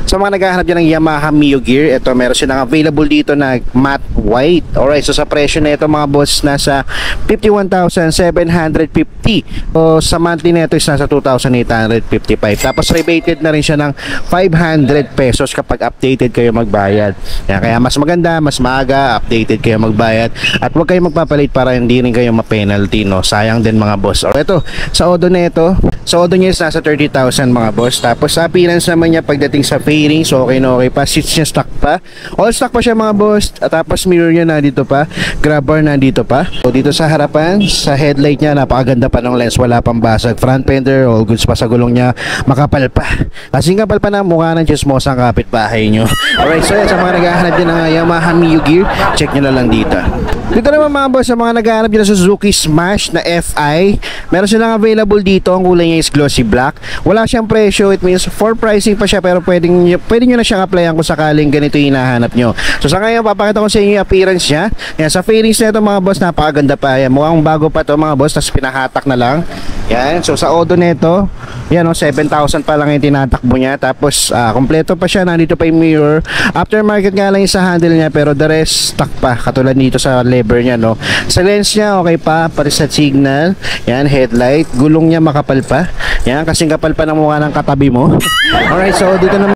Sa mga naghahanap dyan ng Yamaha Mio Gear, ito meron silang available dito na matte white. Alright, so sa presyo na ito mga boss, nasa 51,750. So sa monthly na ito is nasa 2,855. Tapos rebated na rin siya ng 500 pesos kapag updated kayo magbayad. Kaya mas maganda, mas maaga, updated kayo magbayad. At huwag kayo magpapalit para hindi rin kayo ma-penalty, no? Sayang din mga boss. O ito, sa Odo na ito, sa Odo niya is nasa 30,000 mga boss. Tapos sa appearance naman niya pagdating sa fairings, okay na okay pa. Seats niya stock pa. All stock pa siya mga boss. At tapos mirror niya na dito pa. Grab bar na dito pa. So dito sa harapan, sa headlight niya, napakaganda pa ng lens. Wala pang basag. Front fender, all goods pa sa gulong niya. Makapal pa. Kasing kapal pa na mukha ng chismosang kapitbahay nyo. Alright, so yan, sa mga naghahanap din ng Yamaha Mio Gear, check nyo na lang dito. Dito naman mga boss, sa mga naghahanap din ng Suzuki Smash na FI, meron silang available dito. Ang kulay niya is glossy black. Wala siyang presyo, it means for pricing pa siya, pero pwede nyo na siyang applyan kung sakaling ganito yung hinahanap nyo. So sa ngayon, papakita ko sa inyo yung appearance niya. Yan, sa fairings na ito mga boss, napakaganda pa. Yan, mukhang bago pa to mga boss, tapos pinahatak na lang. Yan, so sa Odo nito, yan o, 7,000 pa lang yung tinatakbo niya. Tapos kompleto pa siya, nandito pa yung mirror. Aftermarket nga lang yung sa handle niya, pero the rest stock pa, katulad dito sa lever niya, no. Sa lens niya okay pa, pati sa signal. Yan, headlight, gulong niya makapal pa. Yan, kasing kapal pa ng mukha ng katabi mo. Alright, so dito naman